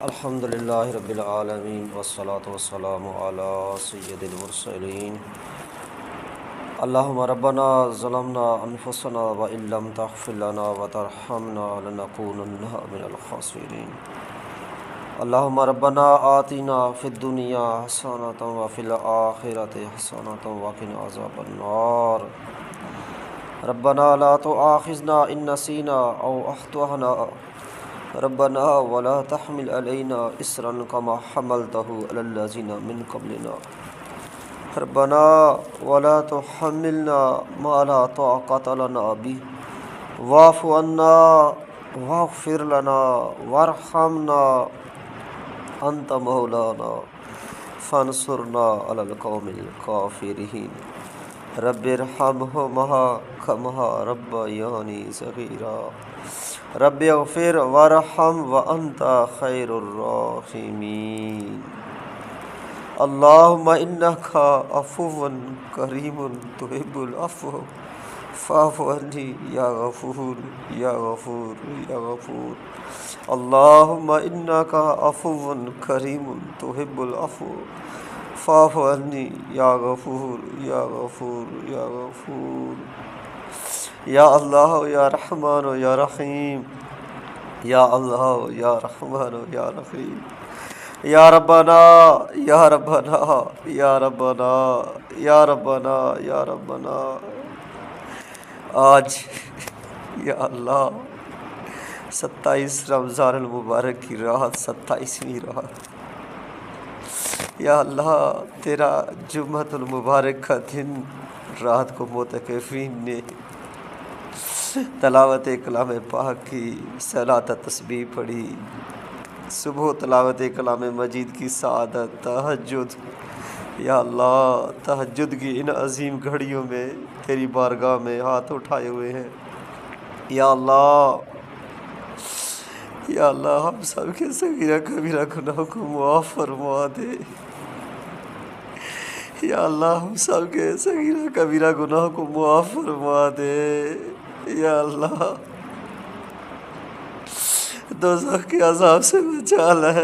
الحمد للہ رب العالمین والصلاة والسلام علی سید المرسلین اللہم ربنا ظلمنا انفسنا وإن لم تغفر لنا وترحمنا لنکونن من الخاسرین اللہم ربنا آتنا فی الدنیا حسنۃ وفی الآخرۃ حسنۃ وقنا عذاب النار ربنا لا تؤاخذنا ان نسینا او اخطأنا ربنا ولا تحمل علينا إصرا كما حملته على الذين من قبلنا ربنا ولا تحملنا ما لا طاقة لنا به واعف عنا واغفر لنا وارحمنا أنت مولانا فانصرنا على القوم الكافرين رب ارحمهما كما ربياني صغيرا رب اغفر وارحم وانت خیر الراحمین اللہم انکا عفو کریم تحب العفو فاعف عنی یا غفور یا غفور یا غفور اللہم انکا عفو کریم تحب العفو فاعف عنی یا غفور یا غفور یا غفور یا اللہ یا رحمان یا رحیم یا اللہ یا رحمان یا رحیم یا ربنا یا ربنا یا ربنا یا ربنا یا ربنا آج یا اللہ 27 رمضان المبارک کی رات 27ویں رات یا اللہ تیرا جمعۃ المبارک کا دن رات کو معتکفین نے تلاوت کلام پاک کی صلاۃ تسبیح پڑھی، صبح تلاوت کلام مجید کی سعادت، تہجد یا اللہ تہجد کی ان عظیم گھڑیوں میں تیری بارگاہ میں ہاتھ اٹھائے ہوئے ہیں یا اللہ ہم سب کے صغیرہ کبیرہ گناہوں کو معاف فرما دے یا اللہ ہم سب کے صغیرہ کبیرہ گناہوں کو معاف فرما دے یا اللہ دوزخ کے عذاب سے بچا لے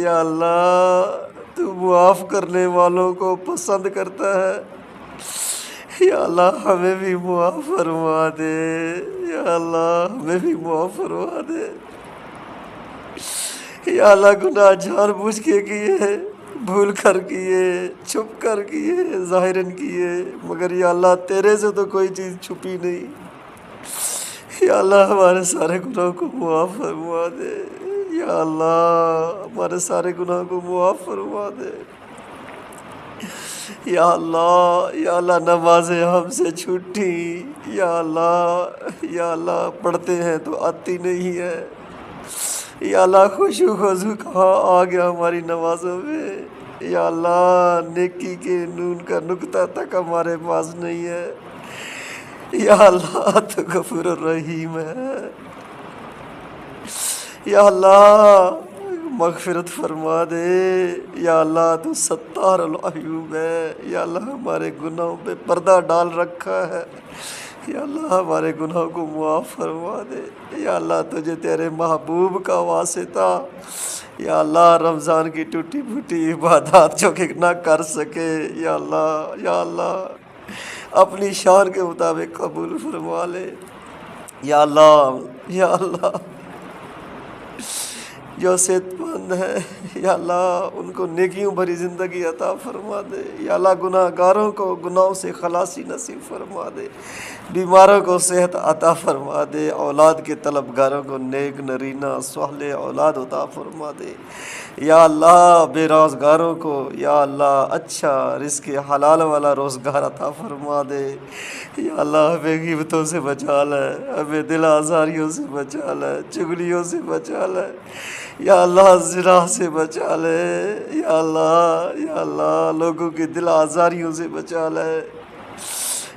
یا اللہ تو معاف کرنے والوں کو پسند کرتا ہے یا اللہ ہمیں بھی معاف فرما دے یا اللہ ہمیں بھی معاف فرما دے یا اللہ گناہ جان بوجھ کے کیے، بھول کر کیے، چھپ کر کیے، ظاہراً کیے، مگر یا اللہ تیرے سے تو کوئی چیز چھپی نہیں یا اللہ ہمارے سارے گناہوں کو معاف فرما دے یا اللہ ہمارے سارے گناہوں کو معاف فرما دے یا اللہ نمازیں ہم سے چھوٹی یا اللہ پڑھتے ہیں تو آتی نہیں ہے یا اللہ خشوع خضوع کہاں آ گیا ہماری نمازوں میں یا اللہ نیکی کے نون کا نقطہ تک ہمارے پاس نہیں ہے یا اللہ تو غفور الرحیم ہے یا اللہ مغفرت فرما دے یا اللہ تو ستار العیوب ہے یا اللہ ہمارے گناہوں پہ پردہ ڈال رکھا ہے یا اللہ ہمارے گناہوں کو معاف فرما دے یا اللہ تجھے تیرے محبوب کا واسطہ یا اللہ رمضان کی ٹوٹی پھوٹی عبادات جو کہ نہ کر سکے یا اللہ اپنی شان کے مطابق قبول فرما لے یا اللہ جو صحت مند ہے یا اللہ ان کو نیکیوں بھری زندگی عطا فرما دے یا اللہ گناہ گاروں کو گناہوں سے خلاصی نصیب فرما دے، بیماروں کو صحت عطا فرما دے، اولاد کے طلبگاروں کو نیک نرینہ صالح اولاد عطا فرما دے یا اللہ بے روزگاروں کو یا اللہ اچھا رزق حلال والا روزگار عطا فرما دے یا اللہ ہمیں غیبتوں سے بچا لے، ہمیں دل آزاریوں سے بچا لے، چغلیوں سے بچا لے یا اللہ زنا سے بچا لے یا اللہ لوگوں کی دل آزاریوں سے بچا لے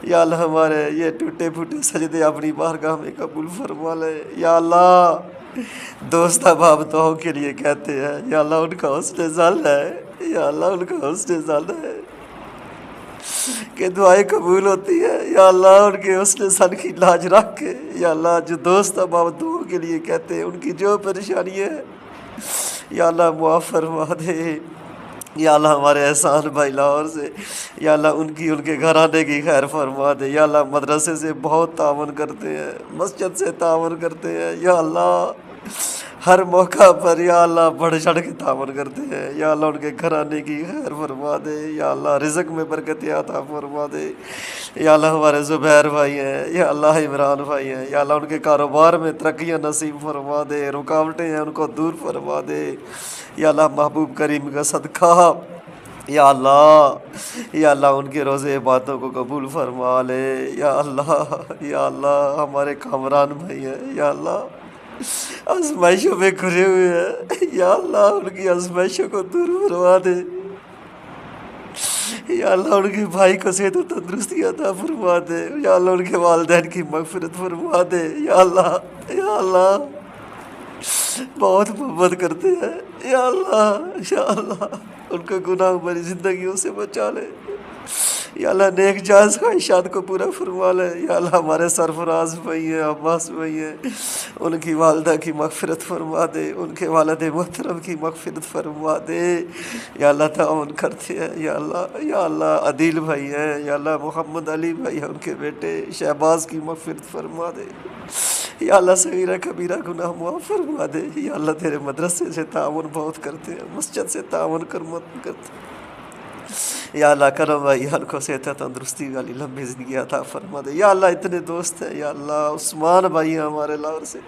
یا اللہ ہمارے یہ ٹوٹے پھوٹے سجدے اپنی بارگاہ میں قبول فرما لے یا اللہ دوست احباب دعاؤں کے لیے کہتے ہیں یا اللہ ان کا حسن ظن ہے یا اللہ ان کا حسن ظن ہے کہ دعائیں قبول ہوتی ہے یا اللہ ان کے حسن ظن کی لاج رکھ کے یا اللہ جو دوست احباب دعاؤں کے لیے کہتے ہیں ان کی جو پریشانی ہے یا اللہ معاف فرما دے۔ یا اللہ ہمارے احسان بھائی لاہور سے، یا اللہ ان کے گھرانے کی خیر فرما دے۔ یا اللہ مدرسے سے بہت تعاون کرتے ہیں، مسجد سے تعاون کرتے ہیں، یا اللہ ہر موقع پر یا اللہ بڑھ چڑھ کے تعاون کرتے ہیں۔ یا اللہ ان کے گھرانے کی خیر فرما دے، یا اللہ رزق میں برکت عطا فرما دے۔ یا اللہ ہمارے زبیر بھائی ہیں، یا اللہ عمران بھائی ہیں، یا اللہ ان کے کاروبار میں ترقیاں نصیب فرما دے، رکاوٹیں ہیں ان کو دور فرما دے۔ یا اللہ محبوب کریم کا صدقہ یا اللہ ان کے روزے باتوں کو قبول فرما لے۔ یا اللہ ہمارے کامران بھائی ہیں، یا اللہ آزمائشوں میں کھرے ہوئے ہیں، یا اللہ ان کی آزمائشوں کو دور فرما دے۔ یا اللہ ان کے بھائی کو صحت و تندرستی عطا فرما دے۔ یا اللہ ان کے والدین کی مغفرت فرما دے۔ یا اللہ بہت محبت کرتے ہیں، یا اللہ ان کو گناہ بھری زندگیوں سے بچا لے۔ یا اللہ نیک جائز خواہشات کو پورا فرما لے۔ یا اللہ ہمارے سرفراز بھائی ہیں، عباس بھائی ہیں، ان کی والدہ کی مغفرت فرما دے، ان کے والد محترم کی مغفرت فرما دے۔ یا اللہ تعاون کرتے ہیں، یا اللہ عدیل بھائی ہیں، یا اللہ محمد علی بھائی ہیں، ان کے بیٹے شہباز کی مغفرت فرما دے۔ یا اللہ صغیرہ کبیرہ گناہ معاف فرما دے۔ یا اللہ تیرے مدرسے سے تعاون بہت کرتے ہیں، مسجد سے تعاون کرتے ہیں۔ یا اللہ کرم بھائی حال کو صحت تندرستی والی لمبی زندگی عطا فرما دے۔ یا اللہ اتنے دوست ہیں، یا اللہ عثمان بھائی ہیں ہمارے لاہور سے،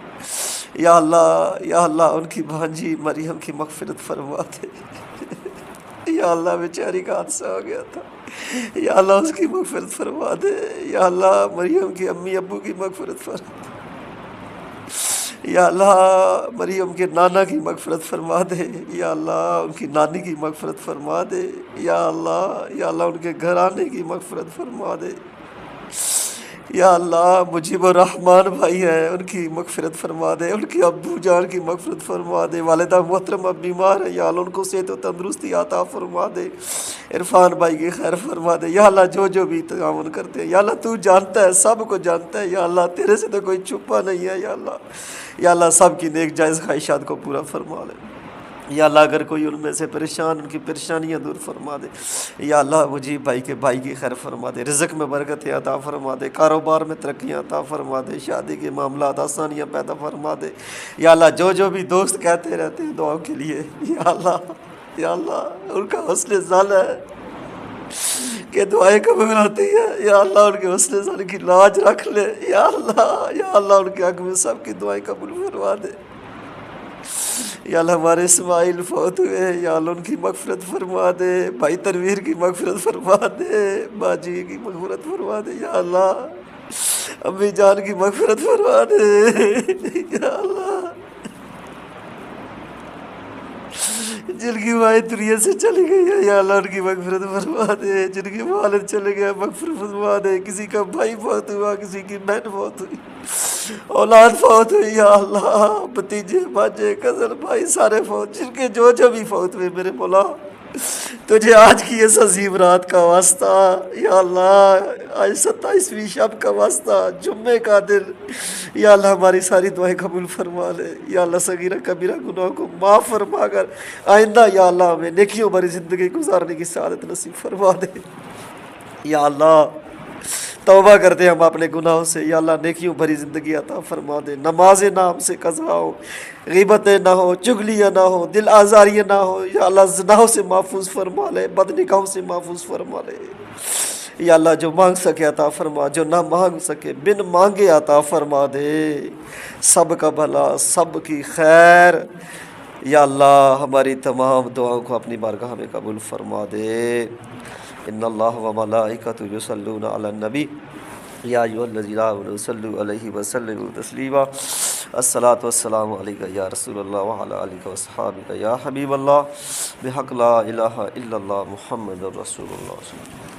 یا اللہ ان کی بھانجی مریم کی مغفرت فرما دے۔ یا اللہ بیچاری کا حادثہ ہو گیا تھا، یا اللہ اس کی مغفرت فرما دے۔ یا اللہ مریم کی امی ابو کی مغفرت فرما دے۔ یا اللہ مریم کے نانا کی مغفرت فرما دے۔ یا اللہ ان کی نانی کی مغفرت فرما دے۔ یا اللہ ان کے گھرانے کی مغفرت فرما دے۔ یا اللہ مجیب الرحمان بھائی ہیں، ان کی مغفرت فرما دے، ان کی ابو جان کی مغفرت فرما دے۔ والدہ محترم اب بیمار ہیں، یا اللہ ان کو صحت و تندرستی عطا فرما دے۔ عرفان بھائی کی خیر فرما دے۔ یا اللہ جو بھی تعاون کرتے ہیں، یا اللہ تو جانتا ہے، سب کو جانتا ہے، یا اللہ تیرے سے تو کوئی چھپا نہیں ہے۔ یا اللہ سب کی نیک جائز خواہشات کو پورا فرما لے۔ یا اللہ اگر کوئی ان میں سے پریشان، ان کی پریشانیاں دور فرما دے۔ یا اللہ مجیب بھائی کے بھائی کی خیر فرما دے، رزق میں برکت عطا فرما دے، کاروبار میں ترقیاں عطا فرما دے، شادی کے معاملات آسانیاں پیدا فرما دے۔ یا اللہ جو بھی دوست کہتے رہتے ہیں دعاؤں کے لیے، یا اللہ ان کا حسن ظن ہے کہ دعائیں قبول ہوتی ہیں۔ یا اللہ ان کے حسن ظن کی لاج رکھ لے۔ یا اللہ ان کے حق میں سب کی دعائیں قبول فرما دے۔ یا اللہ ہمارے اسماعیل فوت ہوئے، یا اللہ ان کی مغفرت فرما دے، بھائی تنویر کی مغفرت فرما دے، باجی کی مغفرت فرما دے۔ یا اللہ امی جان کی مغفرت فرما دے۔ یا اللہ جن کی مائیں دنیا سے چلی گئی ہے، یا اللہ ان کی مغفرت فرما دے۔ جن کے والد چلے گئے مغفرت فرما دے۔ کسی کا بھائی فوت ہوا، کسی کی بہن فوت ہوئی، اولاد فوت ہوئی، یا اللہ بھتیجے بھانجے کزن بھائی سارے فوت، جن کے جو بھی فوت ہوئے میرے مولا تجھے آج کی اس عظیم رات کا واسطہ، یا اللہ آج 27ویں شب کا واسطہ، جمعے کا دن، یا اللہ ہماری ساری دعائیں قبول فرما لے۔ یا اللہ صغیرہ کبیرہ گناہوں کو معاف فرما کر آئندہ یا اللہ ہمیں نیکیوں بھری زندگی گزارنے کی سعادت نصیب فرما دے۔ یا اللہ توبہ کرتے ہم اپنے گناہوں سے، یا اللہ نیکیوں بھری زندگی عطا فرما دے، نمازیں نہ ہم سے قضا ہو، غیبتیں نہ ہو، چغلیاں نہ ہو، دل آزاریاں نہ ہو، یا اللہ زناہوں سے محفوظ فرما لے، بد نگاہوں سے محفوظ فرما لے۔ یا اللہ جو مانگ سکے عطا فرما، جو نہ مانگ سکے بن مانگے عطا فرما دے، سب کا بھلا سب کی خیر۔ یا اللہ ہماری تمام دعاؤں کو اپنی بارگاہ میں قبول فرما دے۔ ان اللہ و ملائکۃ یصلون علی النبی یا ایھا الذین آمنوا صلوا علیہ وسلموا تسلیما۔ الصلاۃ والسلام علیک یا رسول اللہ وعلی آلک واصحابک یا حبیب اللہ، بحق لا الہ الا اللہ محمد رسول اللہ صلی اللہ علیہ وسلم۔